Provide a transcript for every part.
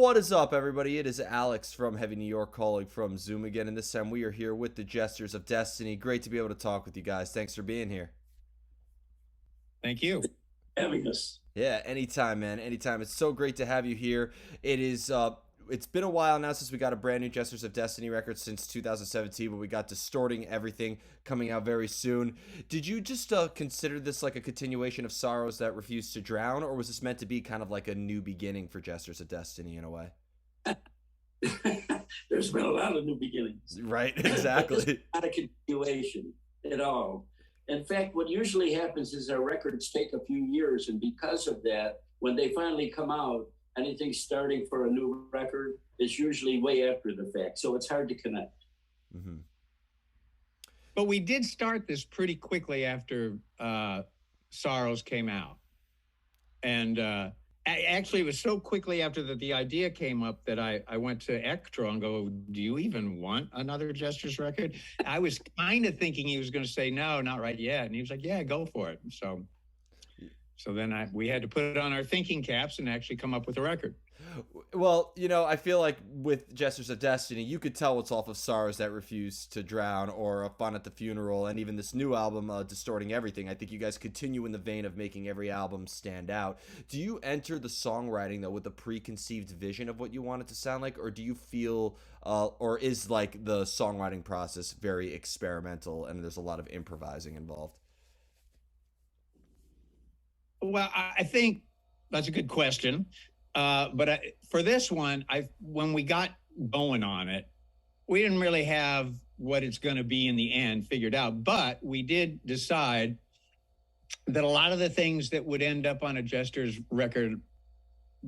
What is up, everybody? It is Alex from Heavy New York calling from Zoom again, and this time we are here with the Jesters of Destiny. Great to be able to talk with you guys. Thanks for being here. Thank you. Having us. Yeah, anytime, man. Anytime. It's so great to have you here. It's been a while now since we got a brand new Jesters of Destiny record since 2017, but we got Distorting Everything coming out very soon. Did you just consider this like a continuation of Sorrows That Refuse to Drown, or was this meant to be kind of like a new beginning for Jesters of Destiny in a way? There's been a lot of new beginnings. Right, But it's exactly. not a continuation at all. In fact, what usually happens is our records take a few years, and because of that, when they finally come out, anything starting for a new record is usually way after the fact. So it's hard to connect. hmm But we did start this pretty quickly after Sorrows came out. And actually, it was so quickly after that the idea came up that I went to Ectro and go, do you even want another Jesters record? I was kind of thinking he was going to say, no, not right yet. And he was like, yeah, go for it. So then we had to put it on our thinking caps and actually come up with a record. Well, I feel like with Jesters of Destiny, you could tell what's off of Sorrows That Refuse to Drown or A Fun at the Funeral, and even this new album, Distorting Everything. I think you guys continue in the vein of making every album stand out. Do you enter the songwriting, though, with a preconceived vision of what you want it to sound like, or do you feel, or is like the songwriting process very experimental and there's a lot of improvising involved? Well, I think that's a good question. But for this one, when we got going on it, we didn't really have what it's going to be in the end figured out. But we did decide that a lot of the things that would end up on a Jester's record,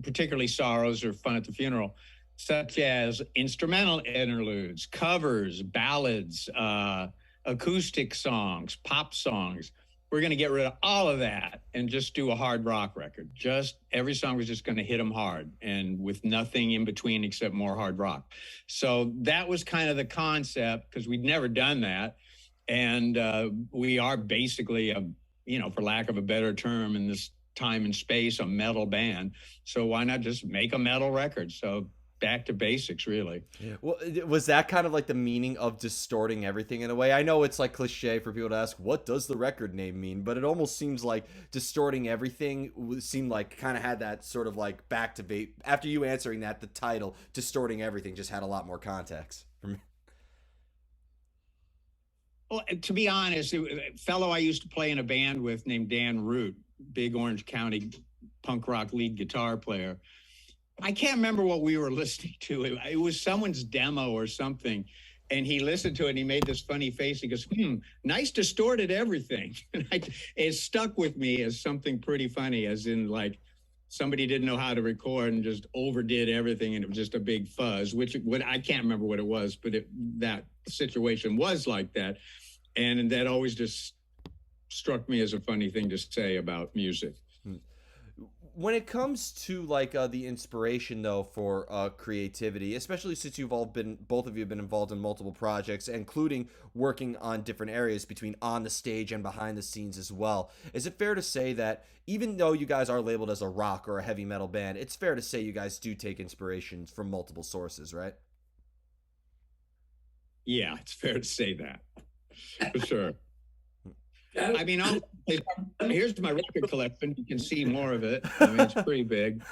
particularly Sorrows or Fun at the Funeral, such as instrumental interludes, covers, ballads, acoustic songs, pop songs, we're going to get rid of all of that and just do a hard rock record. Just every song was just going to hit them hard and with nothing in between except more hard rock. So that was kind of the concept because we'd never done that. And we are basically for lack of a better term in this time and space, a metal band. So why not just make a metal record? So back to basics, really. Well, was that kind of like the meaning of Distorting Everything in a way? I know it's like cliche for people to ask, what does the record name mean? But it almost seems like Distorting Everything seemed like kind of had that sort of like back to base. After you answering that, the title, Distorting Everything, just had a lot more context for me. Well, to be honest, a fellow I used to play in a band with named Dan Root, big Orange County punk rock lead guitar player. I can't remember what we were listening to. It was someone's demo or something. And he listened to it and he made this funny face. He goes, nice distorted everything. And it stuck with me as something pretty funny, as in like somebody didn't know how to record and just overdid everything. And it was just a big fuzz, which I can't remember what it was, but that situation was like that. And that always just struck me as a funny thing to say about music. When it comes to like the inspiration though for creativity, especially since both of you have been involved in multiple projects, including working on different areas between on the stage and behind the scenes as well, is it fair to say that even though you guys are labeled as a rock or a heavy metal band, it's fair to say you guys do take inspirations from multiple sources, right? Yeah, it's fair to say that for sure. Yeah. I mean, here's my record collection. You can see more of it. I mean, it's pretty big.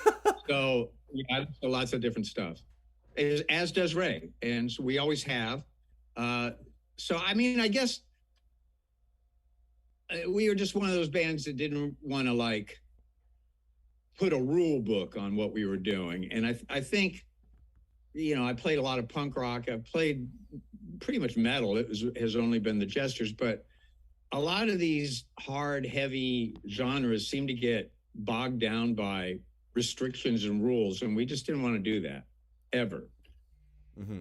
So, yeah, so lots of different stuff, as does Ray. And so we always have. So, I mean, I guess we were just one of those bands that didn't want to like put a rule book on what we were doing. And I think, I played a lot of punk rock. I played pretty much metal. Has only been the Jesters, but a lot of these hard, heavy genres seem to get bogged down by restrictions and rules, and we just didn't want to do that, ever. Mm-hmm.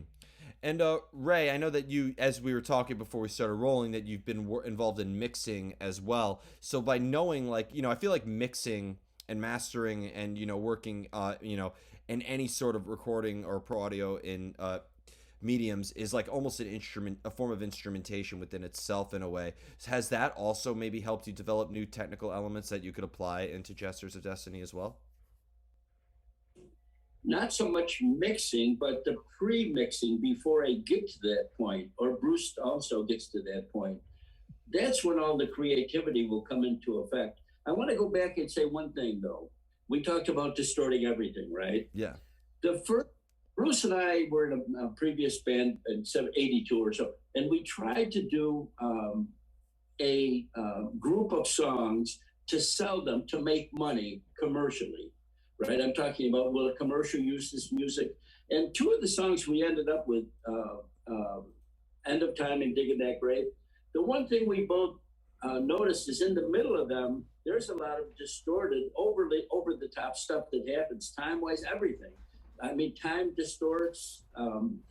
And Ray, I know that you, as we were talking before we started rolling, that you've been involved in mixing as well. So by knowing, like, I feel like mixing and mastering and, working, in any sort of recording or pro audio in mediums is like almost a form of instrumentation within itself in a way. Has that also maybe helped you develop new technical elements that you could apply into Jesters of Destiny as well? not so much mixing, but the pre-mixing before I get to that point, or Bruce also gets to that point. That's when all the creativity will come into effect. I want to go back and say one thing though. We talked about distorting everything, right? Yeah. The first Bruce and I were in a previous band in 82 or so, and we tried to do a group of songs to sell them to make money commercially, right? I'm talking about, will a commercial use this music? And two of the songs we ended up with, End of Time and Digging That Grave. The one thing we both noticed is in the middle of them, there's a lot of distorted, overly over the top stuff that happens, time wise, everything. I mean, time distorts,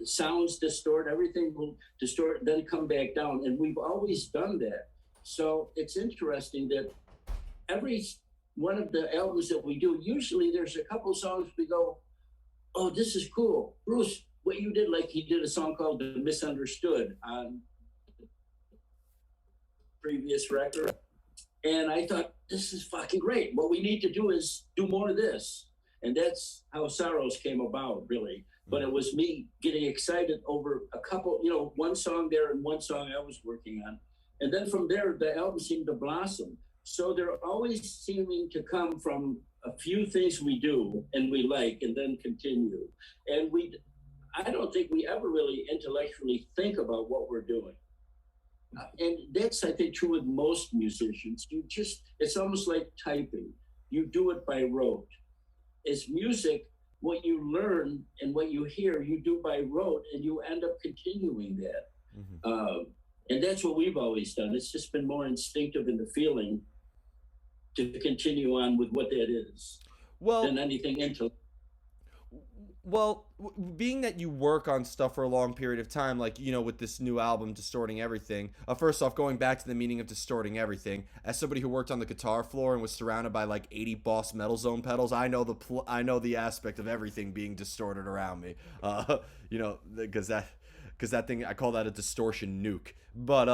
sounds distort, everything will distort, then come back down. And we've always done that. So it's interesting that every one of the albums that we do, usually there's a couple songs we go, oh, this is cool. Bruce, what you did, like he did a song called The Misunderstood on the previous record. And I thought, this is fucking great. What we need to do is do more of this. And that's how Sorrows came about, really. But it was me getting excited over a couple, one song there and one song I was working on. And then from there, the album seemed to blossom. So they're always seeming to come from a few things we do and we like and then continue. And I don't think we ever really intellectually think about what we're doing. And that's, I think, true with most musicians. It's almost like typing. You do it by rote. It's music, what you learn and what you hear, you do by rote, and you end up continuing that. Mm-hmm. And that's what we've always done. It's just been more instinctive in the feeling to continue on with what that is than anything intellectual. Well, being that you work on stuff for a long period of time, like, with this new album, Distorting Everything, first off, going back to the meaning of distorting everything, as somebody who worked on the guitar floor and was surrounded by like 80 Boss Metal Zone pedals, I know the aspect of everything being distorted around me, because that thing, I call that a distortion nuke. But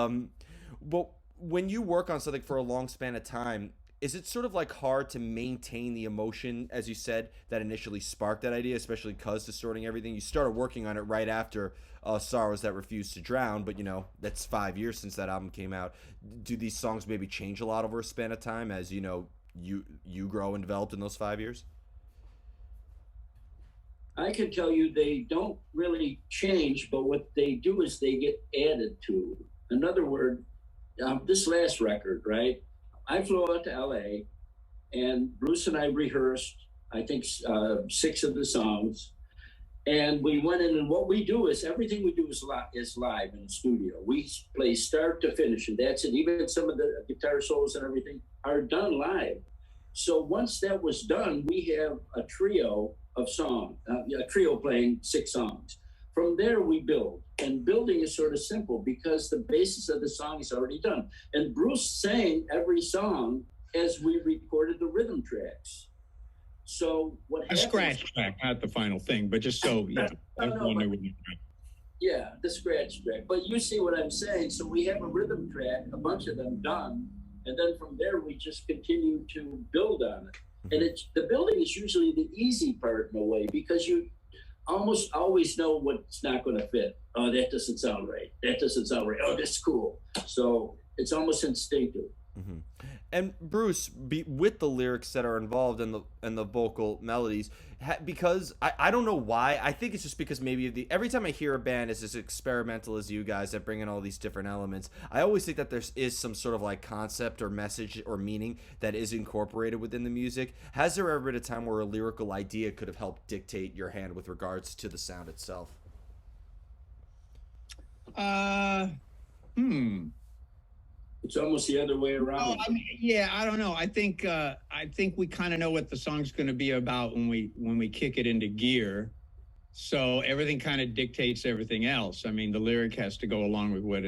when you work on something for a long span of time, is it sort of like hard to maintain the emotion, as you said, that initially sparked that idea, especially because Distorting Everything? You started working on it right after Sorrows That Refuse to Drown, but, that's 5 years since that album came out. Do these songs maybe change a lot over a span of time as, you grow and developed in those 5 years? I can tell you they don't really change, but what they do is they get added to. In other words, this last record, right? I flew out to LA and Bruce and I rehearsed, I think, 6 of the songs. And we went in, and what we do is everything we do is live in the studio. We play start to finish, and that's it. Even some of the guitar solos and everything are done live. So once that was done, we have a trio of songs, a trio playing 6 songs. From there, we build. And building is sort of simple because the basis of the song is already done. And Bruce sang every song as we recorded the rhythm tracks. So what happens... A scratch track, not the final thing, but just so everyone knew what you meant. Yeah, the scratch track. But you see what I'm saying. So we have a rhythm track, a bunch of them done. And then from there, we just continue to build on it. And the building is usually the easy part in a way because you almost always know what's not going to fit. Oh, that doesn't sound right. That doesn't sound right. Oh, that's cool. So it's almost instinctive. Mm-hmm. And Bruce, with the lyrics that are involved in the vocal melodies, because I don't know why. I think it's just because maybe every time I hear a band is as experimental as you guys that bring in all these different elements, I always think that there is some sort of like concept or message or meaning that is incorporated within the music. Has there ever been a time where a lyrical idea could have helped dictate your hand with regards to the sound itself? It's almost the other way around. Oh, I don't know. I think we kind of know what the song's going to be about when we kick it into gear. So everything kind of dictates everything else. I mean, the lyric has to go along with what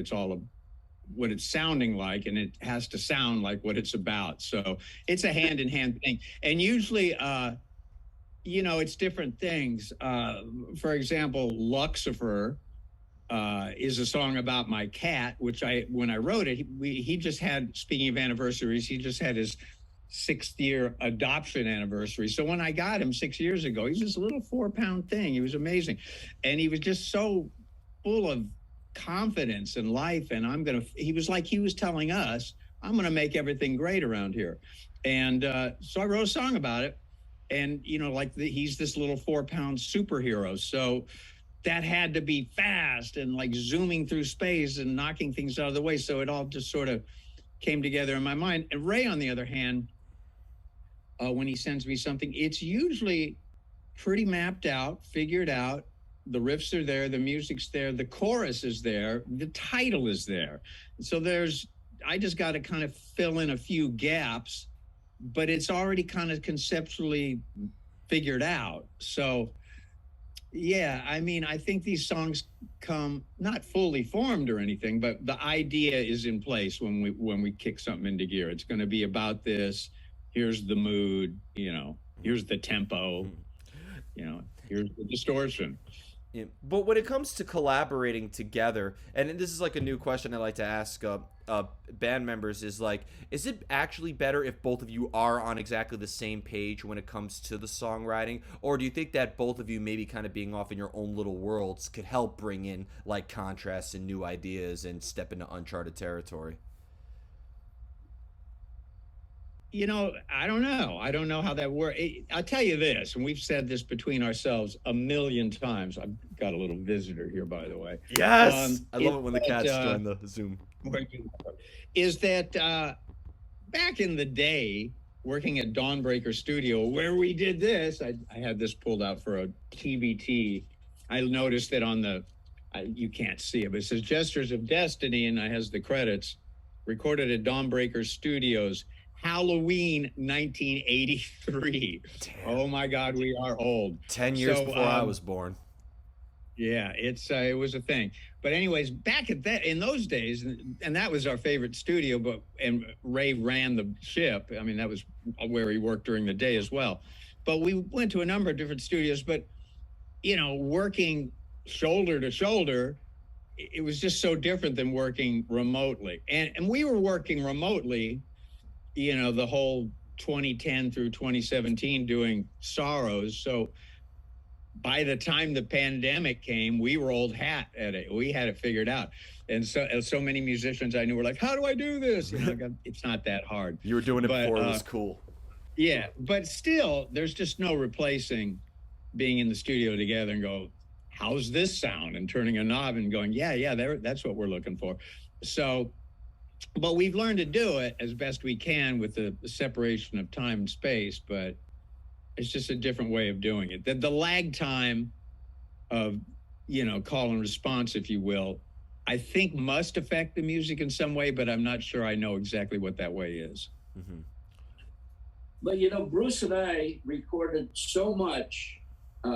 it's sounding like, and it has to sound like what it's about. So it's a hand-in-hand thing. And usually, it's different things. For example, Lucifer is a song about my cat, which when I wrote it, he just had, speaking of anniversaries, he just had his 6th year adoption anniversary. So when I got him 6 years ago, he's this little 4-pound thing. He was amazing. And he was just so full of confidence and life. And he was like, he was telling us, I'm going to make everything great around here. And so I wrote a song about it. And, he's this little 4-pound superhero. So that had to be fast and like zooming through space and knocking things out of the way. So it all just sort of came together in my mind. And Ray, on the other hand, when he sends me something, it's usually pretty mapped out, figured out. The riffs are there, the music's there, the chorus is there, the title is there. So I just got to kind of fill in a few gaps, but it's already kind of conceptually figured out. So yeah, I mean, I think these songs come not fully formed or anything, but the idea is in place when we kick something into gear. It's going to be about this. Here's the mood, here's the tempo, here's the distortion. Yeah. But when it comes to collaborating together, and this is like a new question I like to ask band members, is it actually better if both of you are on exactly the same page when it comes to the songwriting? Or do you think that both of you maybe kind of being off in your own little worlds could help bring in like contrasts and new ideas and step into uncharted territory? I don't know. I don't know how that works. I'll tell you this, and we've said this between ourselves a million times. I've got a little visitor here, by the way. Yes! I love it when the cats join the Zoom. Is that back in the day, working at Dawnbreaker Studio, where we did this, I had this pulled out for a TBT. I noticed that you can't see it, but it says Jesters of Destiny, and it has the credits, recorded at Dawnbreaker Studios, Halloween 1983. Damn. Oh my God, we are old. 10 years before I was born. Yeah, it was a thing. But anyways, back in those days, and that was our favorite studio, and Ray ran the ship. I mean, that was where he worked during the day as well. But we went to a number of different studios, but working shoulder to shoulder, it was just so different than working remotely. And we were working remotely, the whole 2010 through 2017 doing Sorrows. So by the time the pandemic came, we were old hat at it. We had it figured out. And so many musicians I knew were like, how do I do this? It's not that hard. You were doing it before it was cool. Yeah, but still, there's just no replacing being in the studio together and go, how's this sound? And turning a knob and going, yeah, that's what we're looking for. So, but we've learned to do it as best we can with the separation of time and space, but it's just a different way of doing it. The lag time of, call and response, if you will, I think must affect the music in some way, but I'm not sure I know exactly what that way is. Mm-hmm. But, Bruce and I recorded so much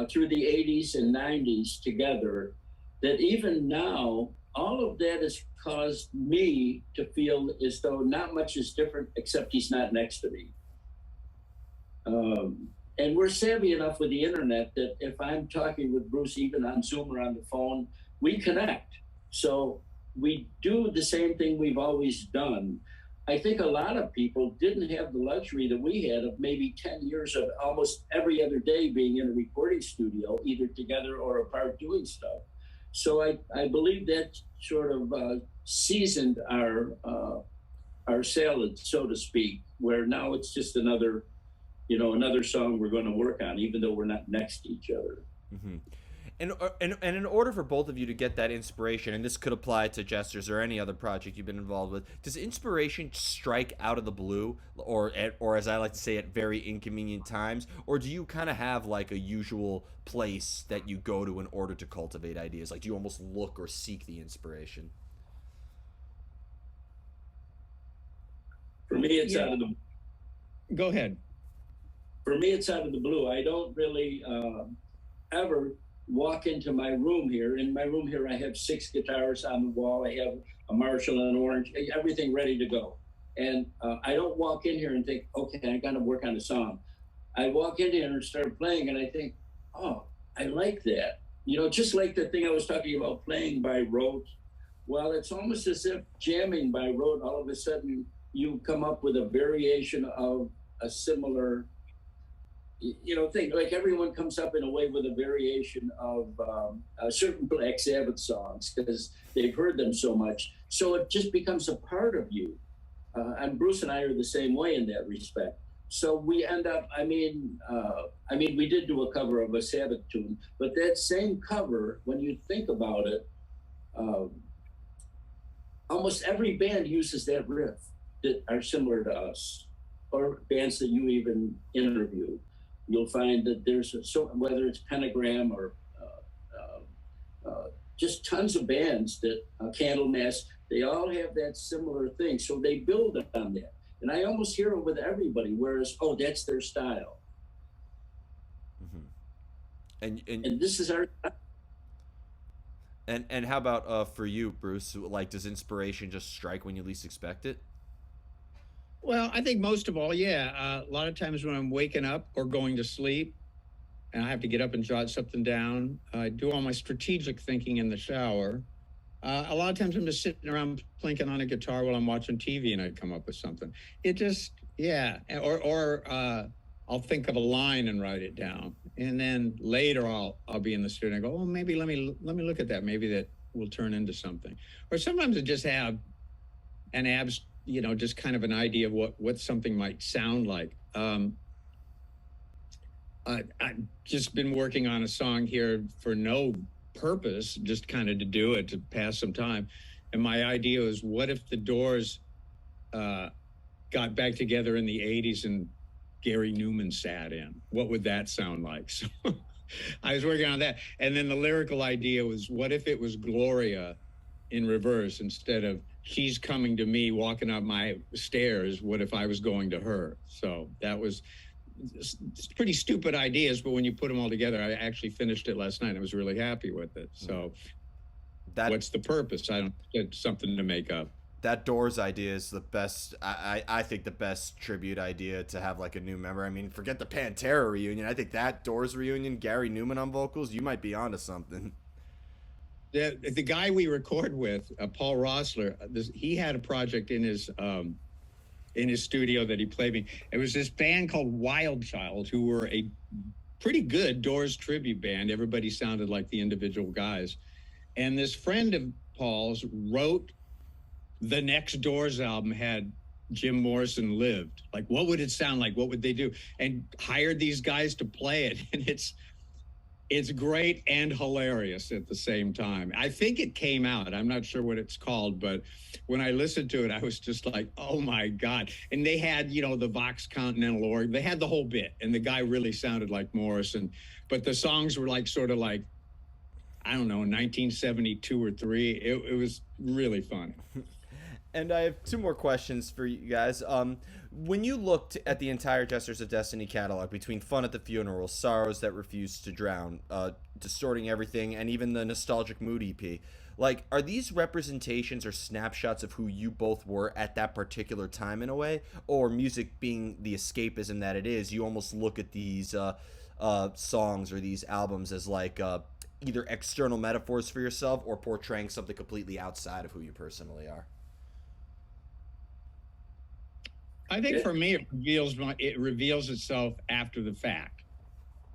through the 80s and 90s together that even now, all of that has caused me to feel as though not much is different, except he's not next to me. And we're savvy enough with the internet that if I'm talking with Bruce, even on Zoom or on the phone, we connect. So we do the same thing we've always done. I think a lot of people didn't have the luxury that we had of maybe 10 years of almost every other day being in a recording studio, either together or apart doing stuff. So I believe that sort of seasoned our salad, so to speak, where now it's just another song we're going to work on, even though we're not next to each other. Mm-hmm. And in order for both of you to get that inspiration, and this could apply to Jesters or any other project you've been involved with, does inspiration strike out of the blue, or as I like to say, at very inconvenient times, or do you kind of have like a usual place that you go to in order to cultivate ideas? Like, do you almost look or seek the inspiration? For me, it's out of the. Go ahead. For me, it's out of the blue. I don't really ever walk into my room here. In my room here, I have 6 guitars on the wall. I have a Marshall and an Orange, everything ready to go. And I don't walk in here and think, okay, I got to work on a song. I walk in here and start playing, and I think, oh, I like that. Just like the thing I was talking about, playing by rote. Well, it's almost as if jamming by rote, all of a sudden you come up with a variation of a similar, thing. Like everyone comes up in a way with a variation of certain Black Sabbath songs because they've heard them so much. So it just becomes a part of you. And Bruce and I are the same way in that respect. So we end up. We did do a cover of a Sabbath tune, but that same cover, when you think about it, almost every band uses that riff that are similar to us, or bands that you even interview. You'll find that there's whether it's Pentagram or just tons of bands that Candlemass, they all have that similar thing. So they build on that. And I almost hear it with everybody, whereas, that's their style. Mm-hmm. And this is our. And how about for you, Bruce? Like, does inspiration just strike when you least expect it? Well, I think most of all, yeah. A lot of times when I'm waking up or going to sleep and I have to get up and jot something down, I do all my strategic thinking in the shower. A lot of times I'm just sitting around plinking on a guitar while I'm watching TV and I come up with something. It just, yeah. Or I'll think of a line and write it down. And then later I'll be in the studio and I go, oh, maybe let me look at that. Maybe that will turn into something. Or sometimes I just have an just kind of an idea of what something might sound like. I've just been working on a song here for no purpose, just kind of to do it, to pass some time. And my idea was, what if the Doors got back together in the 80s and Gary Newman sat in? What would that sound like? So I was working on that. And then the lyrical idea was, what if it was Gloria in reverse instead of she's coming to me walking up my stairs? What if I was going to her? So that was pretty stupid ideas, but when you put them all together, I actually finished it last night. I was really happy with it. So what's the purpose? I don't get something to make up. That Doors idea is the best. I think the best tribute idea to have like a new member. I mean, forget the Pantera reunion. I think that Doors reunion, Gary Newman on vocals, you might be onto something. The guy we record with, Paul Rossler, he had a project in his studio that he played me. It was this band called Wild Child, who were a pretty good Doors tribute band. Everybody sounded like the individual guys. And this friend of Paul's wrote the next Doors album had Jim Morrison lived. Like, what would it sound like? What would they do? And hired these guys to play it. And it's great and hilarious at the same time. I think it came out. I'm not sure what it's called, but when I listened to it, I was just like, oh my God. And they had, the Vox Continental org. They had the whole bit. And the guy really sounded like Morrison. But the songs were like, sort of like, I don't know, 1972 or 3. It was really fun. And I have 2 more questions for you guys. When you looked at the entire Jesters of Destiny catalog, between Fun at the Funeral, Sorrows That Refuse to Drown, Distorting Everything, and even the nostalgic Mood EP, like, are these representations or snapshots of who you both were at that particular time in a way? Or music being the escapism that it is, you almost look at these songs or these albums as like either external metaphors for yourself or portraying something completely outside of who you personally are? I think for me, it reveals itself after the fact.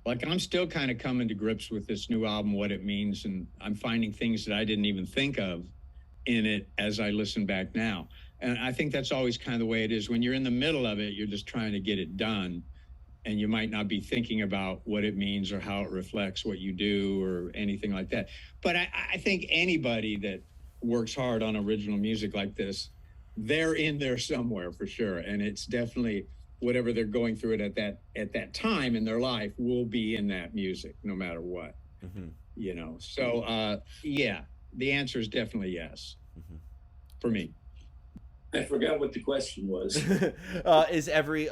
Like, I'm still kind of coming to grips with this new album, what it means, and I'm finding things that I didn't even think of in it as I listen back now. And I think that's always kind of the way it is. When you're in the middle of it, you're just trying to get it done, and you might not be thinking about what it means or how it reflects what you do or anything like that. But I think anybody that works hard on original music like this, they're in there somewhere for sure. And it's definitely whatever they're going through it at that time in their life will be in that music, no matter what. Mm-hmm. So yeah, the answer is definitely yes. Mm-hmm. For me. I forgot what the question was. Is every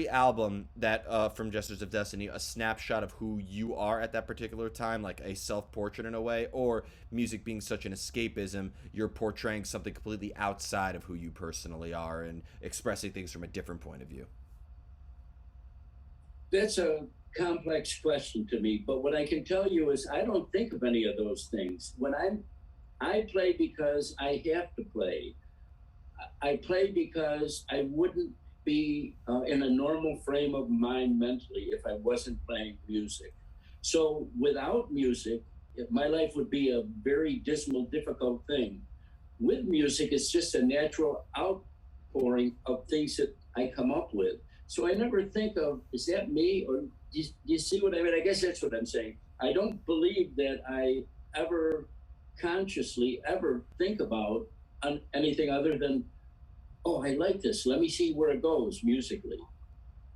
album that from Jesters of Destiny a snapshot of who you are at that particular time, like a self-portrait in a way, or music being such an escapism, you're portraying something completely outside of who you personally are and expressing things from a different point of view? That's a complex question to me, but what I can tell you is I don't think of any of those things. When I play because I have to play. I play because I wouldn't, be in a normal frame of mind mentally if I wasn't playing music. So without music, my life would be a very dismal, difficult thing. With music, it's just a natural outpouring of things that I come up with. So I never think of, is that me? Or do you see what I mean? I guess that's what I'm saying. I don't believe that I ever consciously ever think about anything other than, oh, I like this. Let me see where it goes musically.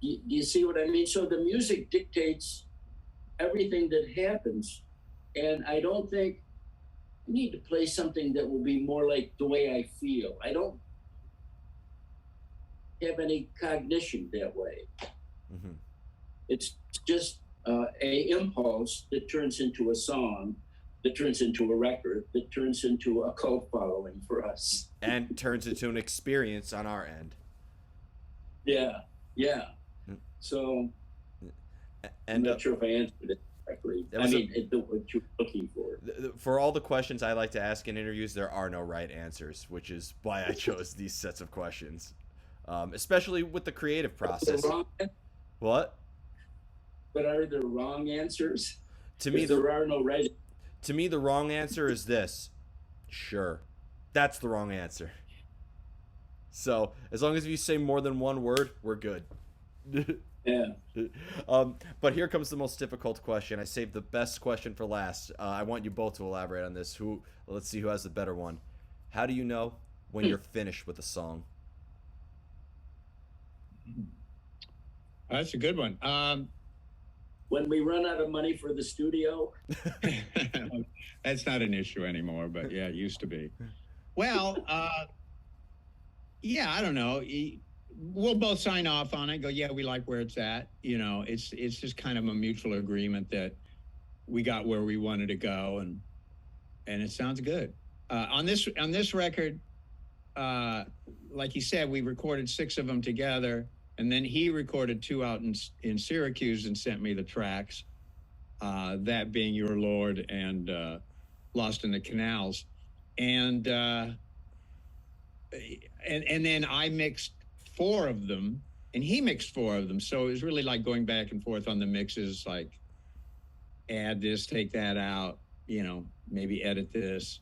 Do you see what I mean? So the music dictates everything that happens. And I don't think I need to play something that will be more like the way I feel. I don't have any cognition that way. Mm-hmm. It's just a impulse that turns into a song, that turns into a record, that turns into a cult following for us. And turns into an experience on our end. Yeah. So I'm not sure if I answered it correctly. What you're looking for. For all the questions I like to ask in interviews, there are no right answers, which is why I chose these sets of questions, especially with the creative process. What? But are there wrong answers? To me, there are no right. To me, the wrong answer is this. Sure, that's the wrong answer. So as long as you say more than one word, we're good. Yeah. But here comes the most difficult question. I saved the best question for last. I want you both to elaborate on this. Let's see who has the better one. How do you know when you're finished with a song? That's a good one. When we run out of money for the studio. That's not an issue anymore, but yeah, it used to be. Well, yeah, I don't know. We'll both sign off on it. Go, yeah, we like where it's at. You know, it's just kind of a mutual agreement that we got where we wanted to go, and it sounds good. On this record, like you said, we recorded 6 of them together, and then he recorded 2 out in Syracuse and sent me the tracks. That being Your Lord and Lost in the Canals, and then I mixed 4 of them, and he mixed 4 of them. So it was really like going back and forth on the mixes, like add this, take that out, you know, maybe edit this.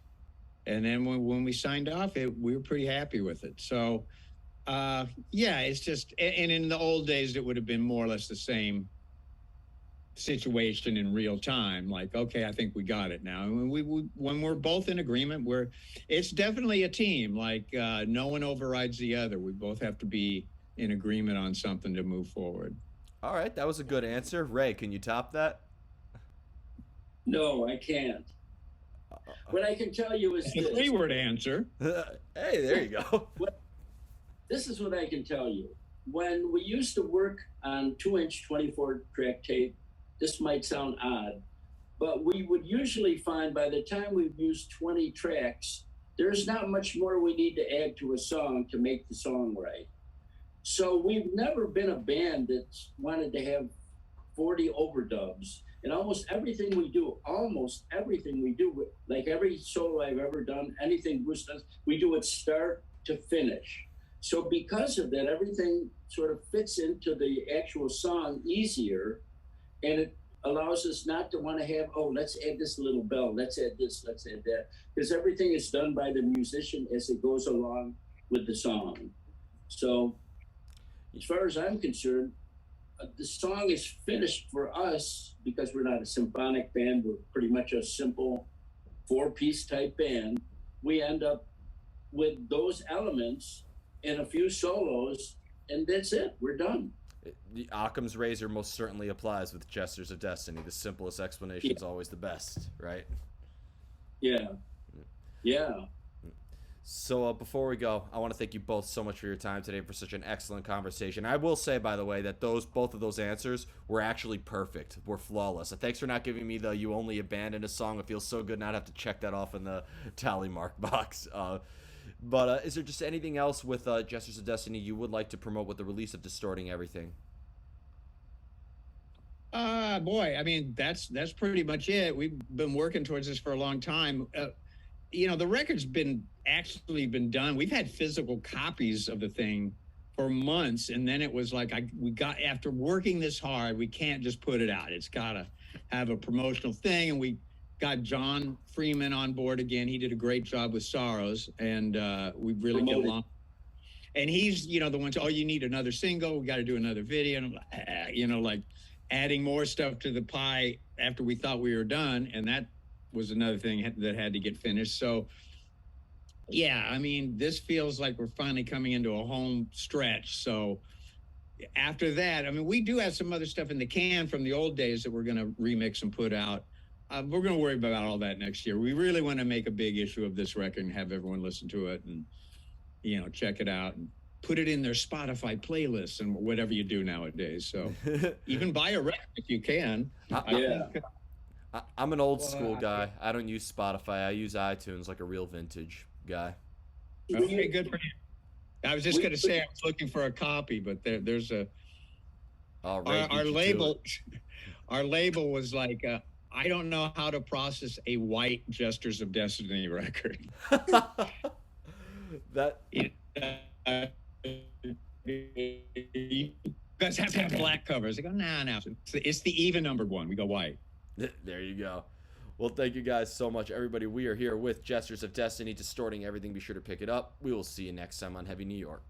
And then when we signed off, we were pretty happy with it. So, yeah, it's just, and in the old days, it would have been more or less the same situation in real time. Like, okay, I think we got it now. And when we're both in agreement, it's definitely a team. Like, no one overrides the other. We both have to be in agreement on something to move forward. All right, that was a good answer. Ray, can you top that? No, I can't. What I can tell you is a 3-word answer. Hey, there you go. This is what I can tell you. When we used to work on 2-inch 24-track tape, this might sound odd, but we would usually find by the time we've used 20 tracks, there's not much more we need to add to a song to make the song right. So we've never been a band that's wanted to have 40 overdubs. And almost everything we do, like every solo I've ever done, anything Bruce does, we do it start to finish. So because of that, everything sort of fits into the actual song easier, and it allows us not to want to have, oh, let's add this little bell, let's add this, let's add that, because everything is done by the musician as it goes along with the song. So as far as I'm concerned, the song is finished for us because we're not a symphonic band. We're pretty much a simple 4-piece type band. We end up with those elements and a few solos, and that's it. We're done. The Occam's razor most certainly applies with Jesters of Destiny. The simplest explanation is always the best, right? Yeah. Yeah. So before we go, I want to thank you both so much for your time today, for such an excellent conversation. I will say, by the way, that both of those answers were actually perfect, were flawless. Thanks for not giving me the "you only abandoned a song." It feels so good not have to check that off in the tally mark box. But is there just anything else with Jesters of Destiny you would like to promote with the release of Distorting Everything? Boy, I mean, that's pretty much it. We've been working towards this for a long time. You know, the record's been done. We've had physical copies of the thing for months, and then it was like we got, after working this hard, we can't just put it out. It's got to have a promotional thing, and we got John Freeman on board again. He did a great job with Sorrows, and we really get along. And he's, you know, the ones, oh, you need another single, we got to do another video, and I'm like, you know, like adding more stuff to the pie after we thought we were done, and that was another thing that had to get finished. So yeah, I mean, this feels like we're finally coming into a home stretch. So after that, I mean, we do have some other stuff in the can from the old days that we're going to remix and put out. We're going to worry about all that next year. We really want to make a big issue of this record and have everyone listen to it and, you know, check it out and put it in their Spotify playlists and whatever you do nowadays. So even buy a record if you can. I'm an old school guy. I don't use Spotify. I use iTunes like a real vintage guy. Okay, good for you. I was just going to say I was looking for a copy, but there's a our label. Our label was like, I don't know how to process a white Jesters of Destiny record. That you guys have to have black covers. They go, nah. It's the even numbered one. We go white. There you go. Well, thank you guys so much, everybody. We are here with Jesters of Destiny, distorting everything. Be sure to pick it up. We will see you next time on Heavy New York.